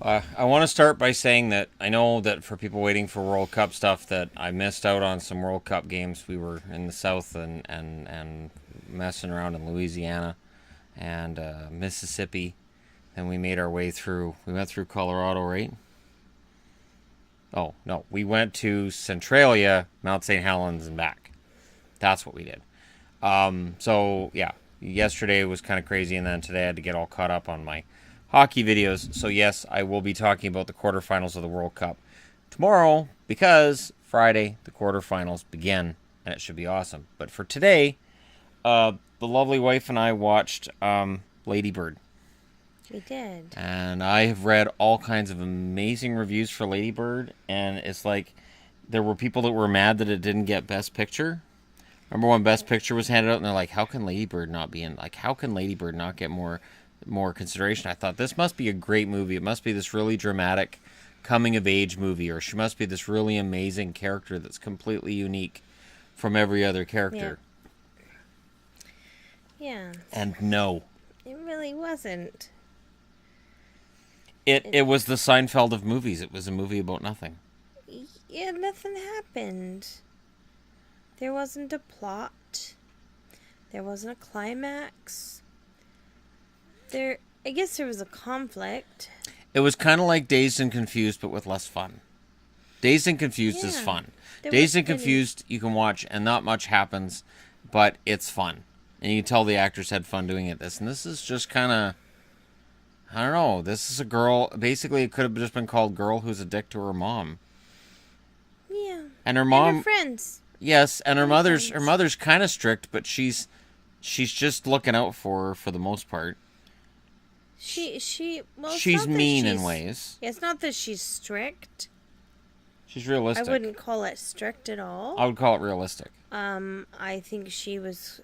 I want to start by saying that I know that for people waiting for World Cup stuff, that I missed out on some World Cup games. We were in the South and messing around in Louisiana and Mississippi. Then we made our way through. We went through Colorado, right? Oh no, we went to Centralia, Mount St. Helens, and back. That's what we did. So yeah, yesterday was kind of crazy, and then today I had to get all caught up on my hockey videos. So yes, I will be talking about the quarterfinals of the World Cup tomorrow because Friday the quarterfinals begin, and it should be awesome. But for today, the lovely wife and I watched Lady Bird. We did. And I have read all kinds of amazing reviews for Lady Bird, and it's like there were people that were mad that it didn't get Best Picture. Remember when Best Picture was handed out, and they're like, "How can Lady Bird not be in? Like, how can Lady Bird not get more consideration?" I thought this must be a great movie. It must be this really dramatic coming of age movie, or she must be this really amazing character that's completely unique from every other character. Yeah. And no, It really wasn't. it was the Seinfeld of movies. It was a movie about nothing. Yeah, nothing happened. There wasn't a plot. There wasn't a climax. I guess there was a conflict. It was kind of like Dazed and Confused, but with less fun. Dazed and Confused is Yeah. fun. There Dazed was and Confused you can watch, and not much happens, but it's fun. And you can tell the actors had fun doing it. And this is just kind of, I don't know. This is a girl. Basically, it could have just been called "Girl Who's a Dick to Her Mom." Yeah. And her And mom, her friends. yes, and her mother's friends. kind of strict, but she's just looking out for her for the most part. Well, it's She's not that mean in she's- ways. Yeah, it's not that she's strict. She's I realistic. wouldn't call it strict at all. I would call it realistic. I think she was,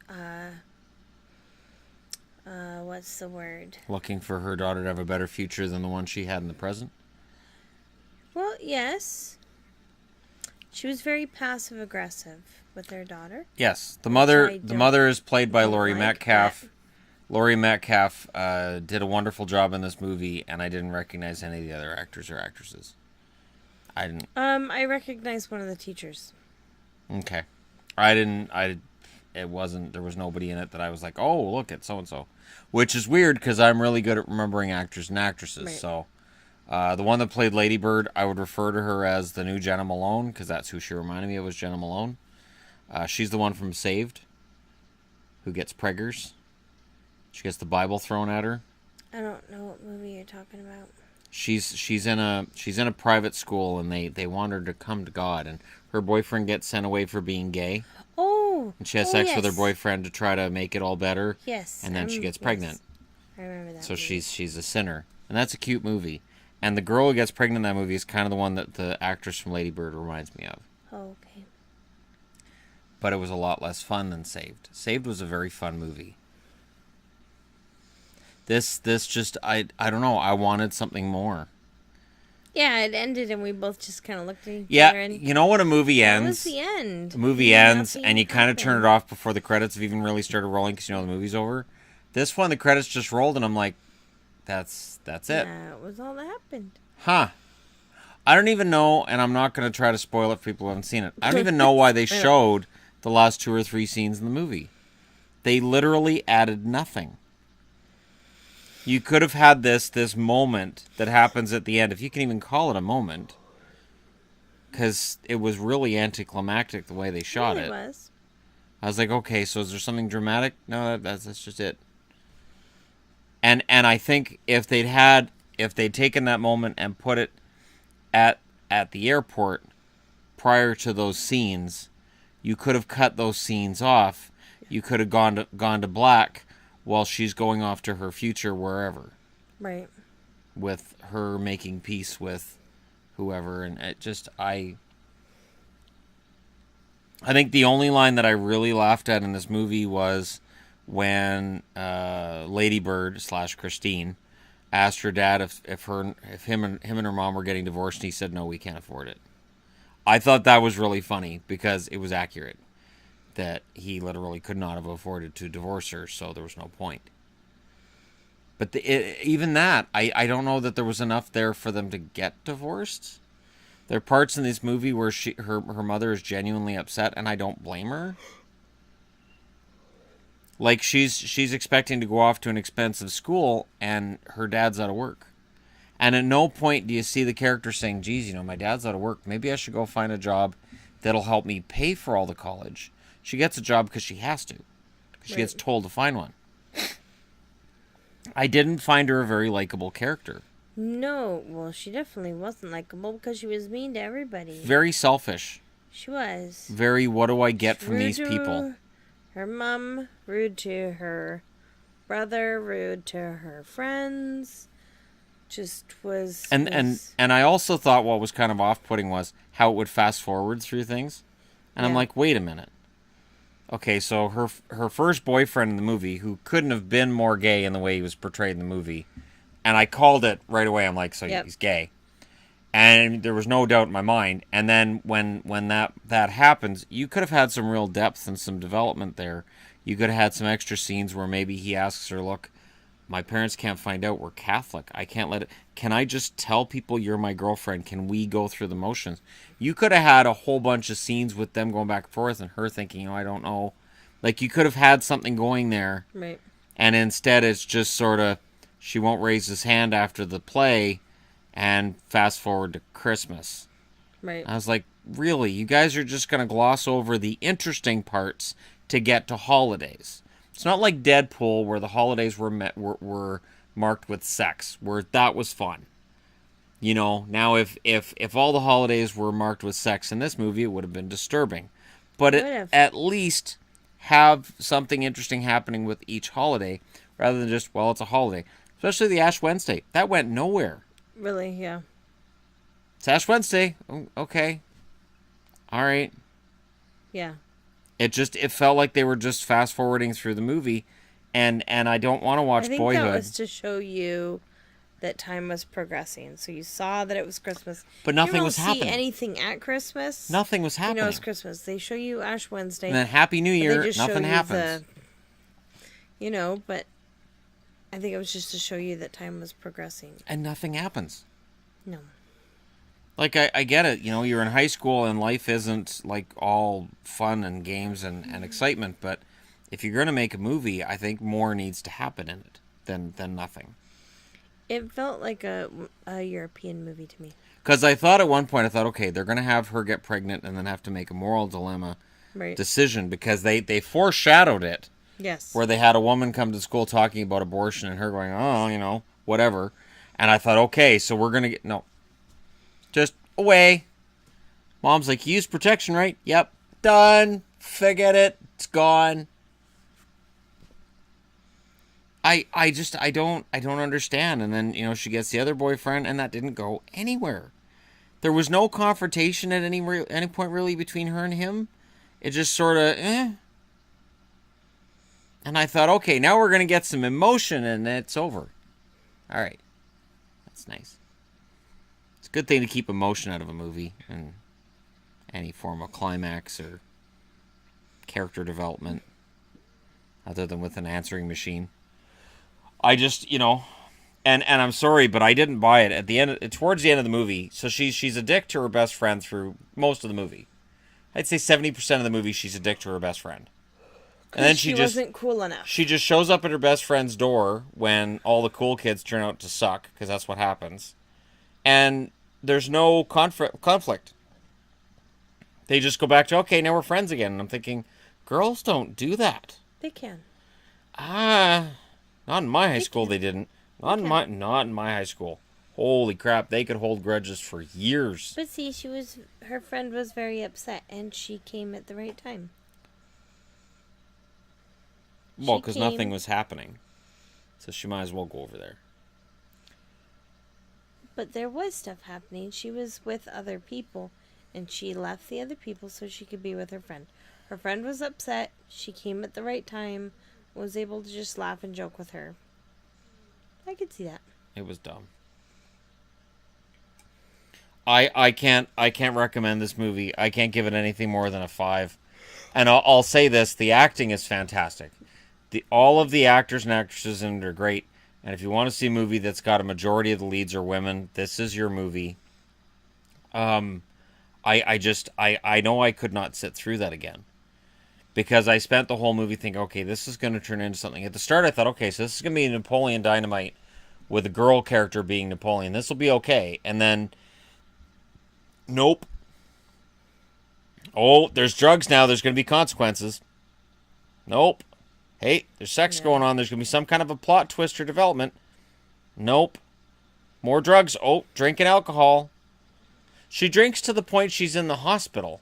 what's the word? Looking for her daughter to have a better future than the one she had in the present. Well, yes. She was very passive aggressive with her daughter. Yes, the I mother don't- is played by don't Laurie like Metcalf. that. Laurie Metcalf did a wonderful job in this movie, and I didn't recognize any of the other actors or actresses. I didn't. I recognized one of the teachers. Okay, I didn't. It wasn't. There was nobody in it that I was like, oh, look at so and so, which is weird because I'm really good at remembering actors and actresses. Right. So, the one that played Lady Bird, I would refer to her as the new Jenna Malone because that's who she reminded me of, was Jenna Malone. She's the one from Saved, who gets preggers. She gets the Bible thrown at her. I don't know what movie you're talking about. She's in a private school, and they want her to come to God, and her boyfriend gets sent away for being gay, Oh! and she has oh, sex with her yes. boyfriend to try to make it all better, Yes. and then she gets yes. pregnant. I remember that So movie. she's a sinner, and that's a cute movie. And the girl who gets pregnant in that movie is kind of the one that the actress from Lady Bird reminds me of. Oh, okay. But it was a lot less fun than Saved. Saved was a very fun movie. This just I don't know. I wanted something more. Yeah, it ended and we both just kind of looked at each Yeah, other and you know when a movie that ends. was the end. The movie ends, Nothing and you kind of turn happened. it off before the credits have even really started rolling because you know the movie's over. This one, the credits just rolled, and I'm like, that's it. That was all that happened. Huh. I don't even know, and I'm not going to try to spoil it for people who haven't seen it. I don't even know why they showed the last 2 or 3 scenes in the movie. They literally added nothing. You could have had this moment that happens at the end, if you can even call it a moment, because it was really anticlimactic the way they shot It it. was. I was like, okay, so is there something dramatic? No, that's just it. And I think if they'd taken that moment and put it at the airport prior to those scenes, you could have cut those scenes off. You could have gone to black while she's going off to her future wherever, Right. with her making peace with whoever. And it just I think the only line that I really laughed at in this movie was when Lady Bird / Christine asked her dad if him and her mom were getting divorced, and he said no, we can't afford it. I thought that was really funny because it was accurate that he literally could not have afforded to divorce her, so there was no point. But even that, I don't know that there was enough there for them to get divorced. There are parts in this movie where her mother is genuinely upset, and I don't blame her. Like she's expecting to go off to an expensive school, and her dad's out of work. And at no point do you see the character saying, geez, you know, my dad's out of work. Maybe I should go find a job that'll help me pay for all the college. She gets a job because she has to. She gets told to find one. I didn't find her a very likable character. No, well, she definitely wasn't likable because she was mean to everybody. Very selfish. She was. Very, what do I get from these people? Her mom, rude to her brother, rude to her friends. Just was. And I also thought what was kind of off-putting was how it would fast forward through things. And I'm like, wait a minute. Okay, so her first boyfriend in the movie, who couldn't have been more gay in the way he was portrayed in the movie, and I called it right away. I'm like, so he's gay. And there was no doubt in my mind. And then when that happens, you could have had some real depth and some development there. You could have had some extra scenes where maybe he asks her, look, my parents can't find out we're Catholic. I can't let it. Can I just tell people you're my girlfriend? Can we go through the motions? You could have had a whole bunch of scenes with them going back and forth and her thinking, I don't know. Like, you could have had something going there. Right. And instead it's just sort of, she won't raise his hand after the play, and fast forward to Christmas. Right. I was like, really? You guys are just going to gloss over the interesting parts to get to holidays. It's not like Deadpool, where the holidays were marked with sex, where that was fun. You know, now if all the holidays were marked with sex in this movie, it would have been disturbing. But at least have something interesting happening with each holiday, rather than just, well, it's a holiday. Especially the Ash Wednesday. That went nowhere. Really, yeah. It's Ash Wednesday. Oh, okay. All right. Yeah. It felt like they were just fast forwarding through the movie, and I don't want to watch Boyhood. That was to show you that time was progressing. So you saw that it was Christmas. But nothing was happening. You don't see anything at Christmas. Nothing was happening. You know it's Christmas. They show you Ash Wednesday. And then Happy New Year, nothing happens. But I think it was just to show you that time was progressing. And nothing happens. No. Like, I get it. You know, you're in high school and life isn't, like, all fun and games and excitement. But if you're going to make a movie, I think more needs to happen in it than nothing. It felt like a European movie to me. Because I thought at one point, okay, they're going to have her get pregnant and then have to make a moral dilemma decision. Because they foreshadowed it. Yes. Where they had a woman come to school talking about abortion and her going, oh, whatever. And I thought, okay, so we're going to get... No. Just away. Mom's like, you use protection, right? Yep. Done. Forget it. It's gone. I don't understand. And then, she gets the other boyfriend, and that didn't go anywhere. There was no confrontation at any point really between her and him. It just sort of, And I thought, okay, now we're going to get some emotion, and it's over. All right. That's nice. It's a good thing to keep emotion out of a movie and any form of climax or character development other than with an answering machine. I just, and I'm sorry, but I didn't buy it at the end. Towards the end of the movie, so she's a dick to her best friend through most of the movie. I'd say 70% of the movie she's a dick to her best friend. And then she wasn't cool enough. She just shows up at her best friend's door when all the cool kids turn out to suck, because that's what happens. And there's no conflict. They just go back to, okay, now we're friends again. And I'm thinking, girls don't do that. They can. Not in my high school they didn't. Not in my high school. Holy crap, they could hold grudges for years. But see, her friend was very upset, and she came at the right time. Well, because nothing was happening. So she might as well go over there. But there was stuff happening. She was with other people, and she left the other people so she could be with her friend. Her friend was upset. She came at the right time, was able to just laugh and joke with her. I could see that. It was dumb. I can't recommend this movie. I can't give it anything more than a 5. And I'll say this, the acting is fantastic. All of the actors and actresses in it are great. And if you want to see a movie that's got a majority of the leads are women, this is your movie. I know I could not sit through that again. Because I spent the whole movie thinking, okay, this is going to turn into something. At the start, I thought, okay, so this is going to be Napoleon Dynamite with a girl character being Napoleon. This will be okay. And then, nope. Oh, there's drugs now. There's going to be consequences. Nope. Hey, there's sex going on. There's going to be some kind of a plot twist or development. Nope. More drugs. Oh, drinking alcohol. She drinks to the point she's in the hospital.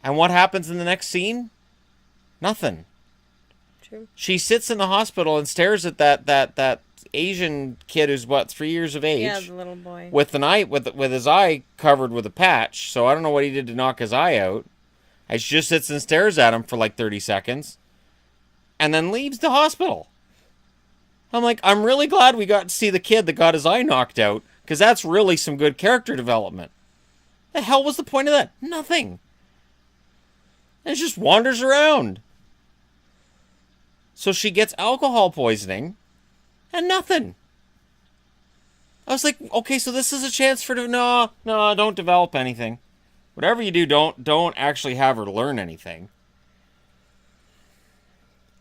And what happens in the next scene? Nothing. True. She sits in the hospital and stares at that Asian kid who's 3 years of age. Yeah, the little boy. With his eye covered with a patch. So I don't know what he did to knock his eye out. And she just sits and stares at him for like 30 seconds. And then leaves the hospital. I'm like, I'm really glad we got to see the kid that got his eye knocked out. Because that's really some good character development. The hell was the point of that? Nothing. And it just wanders around. So she gets alcohol poisoning. And nothing. I was like, okay, so this is a chance for... No, don't develop anything. Whatever you do, don't actually have her learn anything.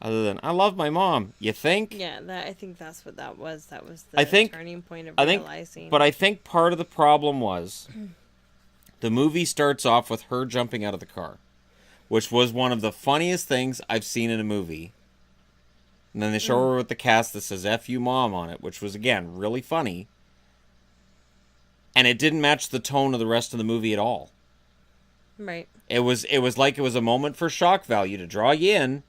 Other than, I love my mom. You think? Yeah, I think that's what that was. That was the turning point of realizing. But I think part of the problem was... the movie starts off with her jumping out of the car. Which was one of the funniest things I've seen in a movie. And then they show her with the cast that says F you mom on it, which was, again, really funny. And it didn't match the tone of the rest of the movie at all. Right. It was like it was a moment for shock value to draw you in,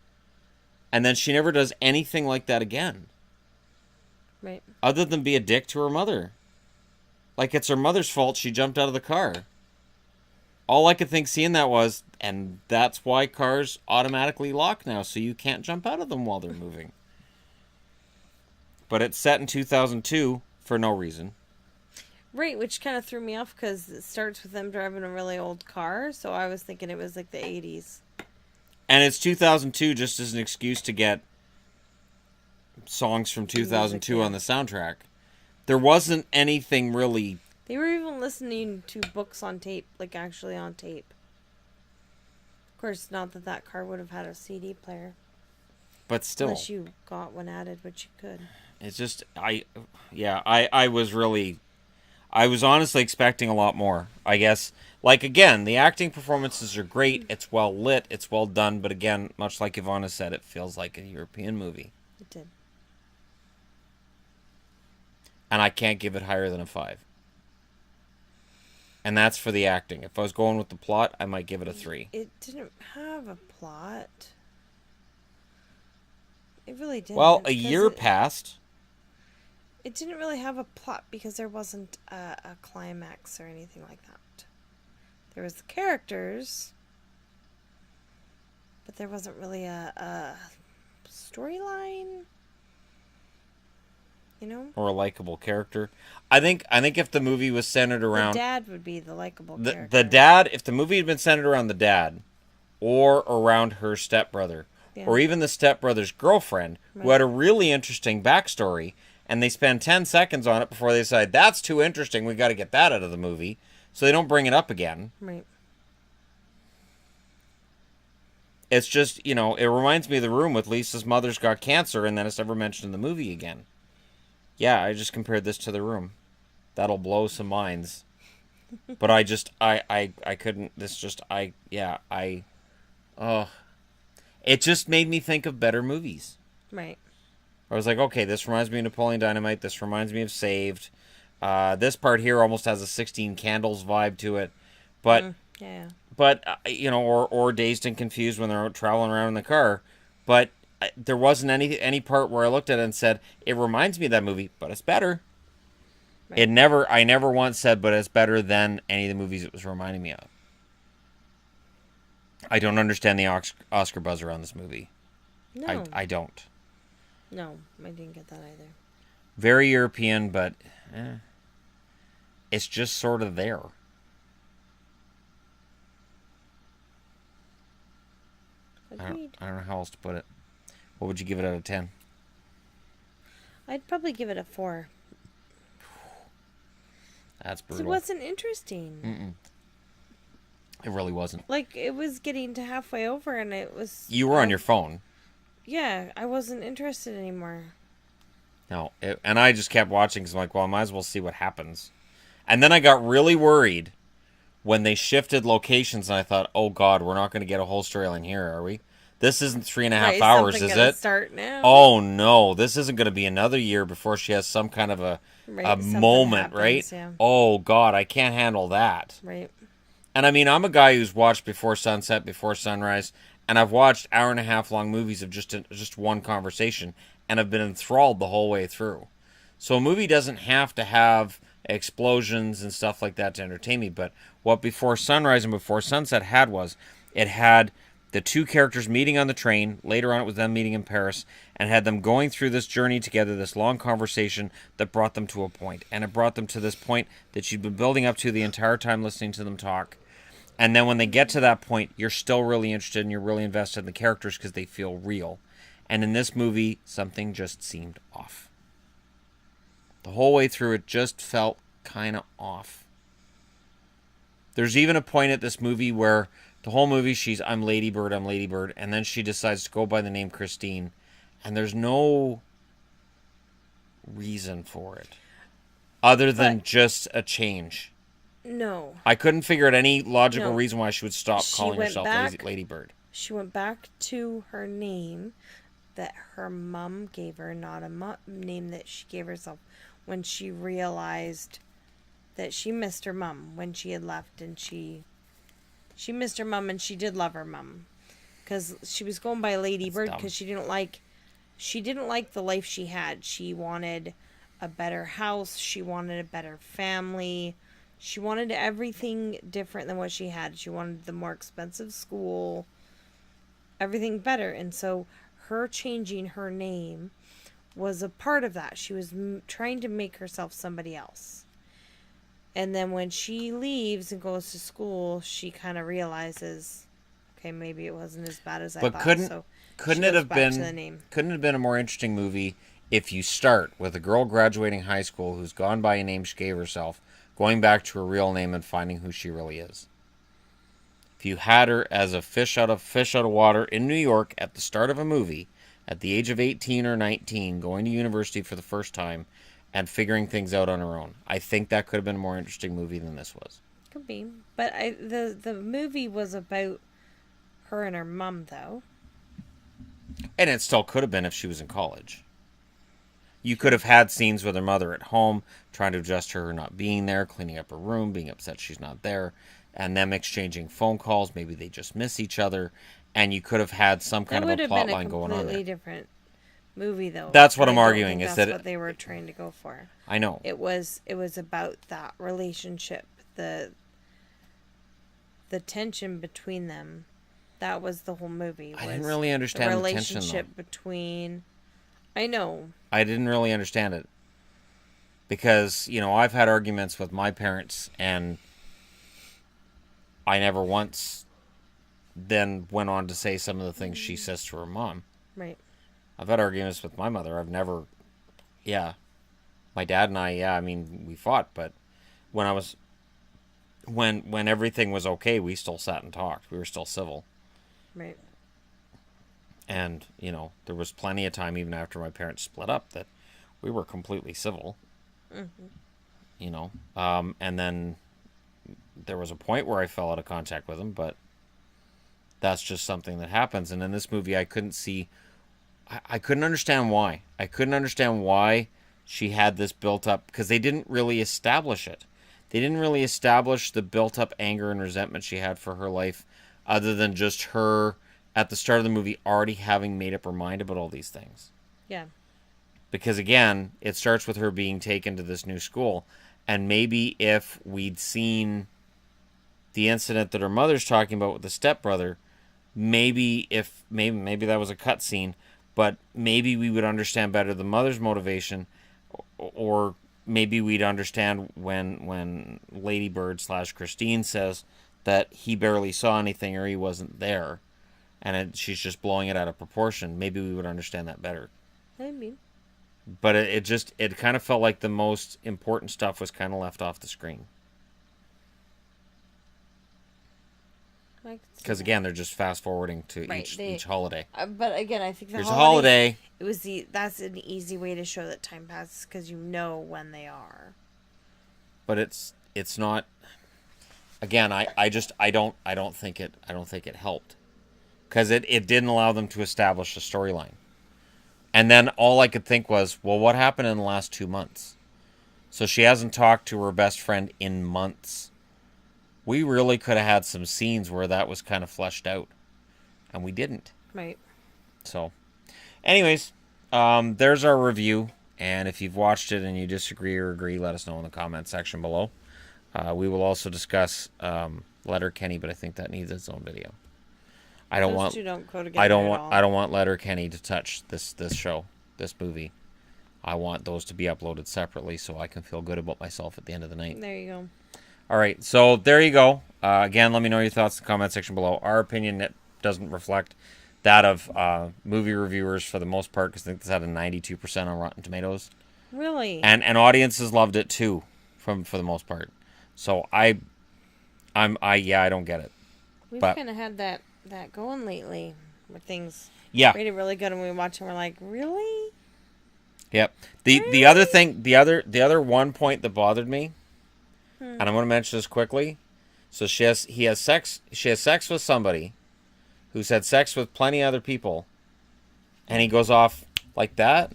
and then she never does anything like that again. Right. Other than be a dick to her mother. Like it's her mother's fault she jumped out of the car. All I could think seeing that was, and that's why cars automatically lock now, so you can't jump out of them while they're moving. But it's set in 2002 for no reason. Right, which kind of threw me off because it starts with them driving a really old car, so I was thinking it was like the 80s. And it's 2002 just as an excuse to get songs from 2002 on the soundtrack. There wasn't anything really... They were even listening to books on tape, like actually on tape. Of course, not that car would have had a CD player. But still. Unless you got one added, which you could. It's just, I was honestly expecting a lot more. I guess, like, again, the acting performances are great. It's well lit. It's well done. But again, much like Ivana said, it feels like a European movie. It did. And I can't give it higher than a 5. And that's for the acting. If I was going with the plot, I might give it a 3. It didn't have a plot. It really didn't. Well, a year passed. It didn't really have a plot because there wasn't a climax or anything like that. There was the characters, but there wasn't really a storyline. You know? Or a likable character. I think if the movie was centered around... The dad would be the likable character. The dad, if the movie had been centered around the dad, or around her stepbrother, or even the stepbrother's girlfriend, who had a really interesting backstory, and they spend 10 seconds on it before they decide, that's too interesting, we got to get that out of the movie, so they don't bring it up again. Right. It's just, it reminds me of The Room with Lisa's mother's got cancer, and then it's never mentioned in the movie again. Yeah, I just compared this to The Room. That'll blow some minds. But I couldn't, it just made me think of better movies. Right. I was like, okay, this reminds me of Napoleon Dynamite. This reminds me of Saved. This part here almost has a 16 Candles vibe to it. But, or Dazed and Confused when they're out traveling around in the car. But there wasn't any part where I looked at it and said, it reminds me of that movie, but it's better. Right. I never once said, but it's better than any of the movies it was reminding me of. I don't understand the Oscar buzz around this movie. No. I don't. No, I didn't get that either. Very European, but it's just sort of there. Agreed. I don't know how else to put it. What would you give it out of 10? I'd probably give it a 4. That's It brutal. wasn't interesting. It really wasn't. Like, it was getting to halfway over, and it was. You were on your phone. Yeah, I wasn't interested anymore. No, and I just kept watching because I'm like, well, I might as well see what happens. And then I got really worried when they shifted locations, and I thought, oh God, we're not going to get a whole storyline here, are we? This isn't 3.5 hours, is it? Start now. Oh no, this isn't going to be another year before she has some kind of a moment, happens, right? Yeah. Oh God, I can't handle that. Right. And I mean, I'm a guy who's watched Before Sunset, Before Sunrise, and I've watched hour-and-a-half long movies of just one conversation, and I've been enthralled the whole way through. So a movie doesn't have to have explosions and stuff like that to entertain me, but what Before Sunrise and Before Sunset had was, it had the two characters meeting on the train. Later on, it was them meeting in Paris, and had them going through this journey together, this long conversation that brought them to a point. And it brought them to this point that she'd been building up to the entire time listening to them talk. And then when they get to that point, you're still really interested and you're really invested in the characters because they feel real. And in this movie, something just seemed off. The whole way through, it just felt kind of off. There's even a point at this movie where the whole movie she's, I'm Lady Bird, and then she decides to go by the name Christine, and there's no reason for it other than just a change. No. I couldn't figure out any logical reason why she would stop calling herself Lady Bird. She went back to her name that her mom gave her, not a name that she gave herself, when she realized that she missed her mom when she had left, and she missed her mom, and she did love her mom, because she was going by Lady Bird because she didn't like the life she had. She wanted a better house. She wanted a better family. She wanted everything different than what she had. She wanted the more expensive school, everything better. And so her changing her name was a part of that. She was trying to make herself somebody else. And then when she leaves and goes to school, she kind of realizes, okay, maybe it wasn't as bad as I thought. But couldn't it have been a more interesting movie if you start with a girl graduating high school who's gone by a name she gave herself, going back to her real name and finding who she really is? If you had her as a fish out of water in New York at the start of a movie, at the age of 18 or 19, going to university for the first time, and figuring things out on her own, I think that could have been a more interesting movie than this was. Could be. But the movie was about her and her mom, though. And it still could have been if she was in college. You could have had scenes with her mother at home, trying to adjust to her not being there, cleaning up her room, being upset she's not there, and them exchanging phone calls. Maybe they just miss each other, and you could have had some kind of a plot line going on there. Completely different movie, though. That's what I'm arguing. Is that's what they were trying to go for. I know it was about that relationship, the tension between them. That was the whole movie. I didn't really understand the relationship between. I know. I didn't really understand it because I've had arguments with my parents, and I never once then went on to say some of the things she says to her mom. Right. I've had arguments with my mother. I've never, my dad and I, we fought, but when everything was okay, we still sat and talked. We were still civil. Right. And, there was plenty of time, even after my parents split up, that we were completely civil. Mm-hmm. And then there was a point where I fell out of contact with them, but that's just something that happens. And in this movie, I couldn't understand why. I couldn't understand why she had this built up, because they didn't really establish it. They didn't really establish the built up anger and resentment she had for her life, other than just her at the start of the movie already having made up her mind about all these things. Yeah. Because again, it starts with her being taken to this new school. And maybe if we'd seen the incident that her mother's talking about with the stepbrother, maybe that was a cut scene, but maybe we would understand better the mother's motivation, or maybe we'd understand when Lady Bird / Christine says that he barely saw anything or he wasn't there, and she's just blowing it out of proportion. Maybe we would understand that better. Maybe. But it kind of felt like the most important stuff was kind of left off the screen. Because again, they're just fast forwarding to each holiday. But again, I think here's a holiday. That's an easy way to show that time passes because you know when they are. But it's not. Again, I don't think it helped, because it didn't allow them to establish a storyline. And then all I could think was, well, what happened in the last 2 months? So she hasn't talked to her best friend in months. We really could have had some scenes where that was kind of fleshed out, and we didn't. Right. So, anyways, there's our review. And if you've watched it and you disagree or agree, let us know in the comment section below. We will also discuss Letterkenny, but I think that needs its own video. Those two don't go together at all. I don't want Letterkenny to touch this show, this movie. I want those to be uploaded separately so I can feel good about myself at the end of the night. There you go. All right, so there you go. Again, let me know your thoughts in the comment section below. Our opinion doesn't reflect that of movie reviewers for the most part, because I think this had a 92% on Rotten Tomatoes. Really? And audiences loved it too, for the most part. So I don't get it. We've kind of had that going lately with things. Yeah. Rated really good, and we watch and we're like, really? Yep. The other thing, the other one point that bothered me, and I'm going to mention this quickly. So she has sex with somebody who's had sex with plenty of other people, and he goes off like that.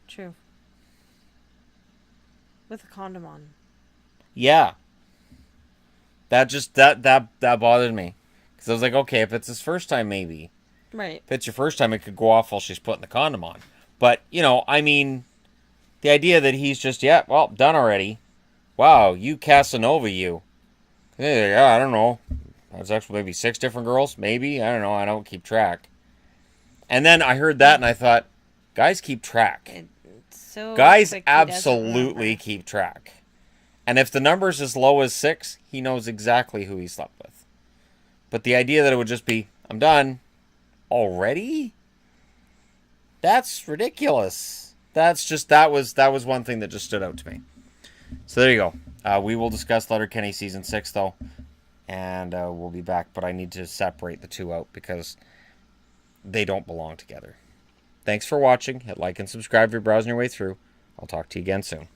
True. With a condom on. Yeah. That bothered me, because I was like, okay, if it's his first time, maybe. Right. If it's your first time, it could go off while she's putting the condom on. But, I mean, the idea that he's just, done already. Wow, you Casanova, you. Yeah, I don't know. That's actually maybe 6 different girls, maybe. I don't know. I don't keep track. And then I heard that and I thought, guys keep track. Guys absolutely keep track. And if the number's as low as 6, he knows exactly who he slept with. But the idea that it would just be, I'm done already? That's ridiculous. That was one thing that just stood out to me. So there you go. We will discuss Letterkenny season 6 though, and we'll be back. But I need to separate the two out because they don't belong together. Thanks for watching. Hit like and subscribe if you're browsing your way through. I'll talk to you again soon.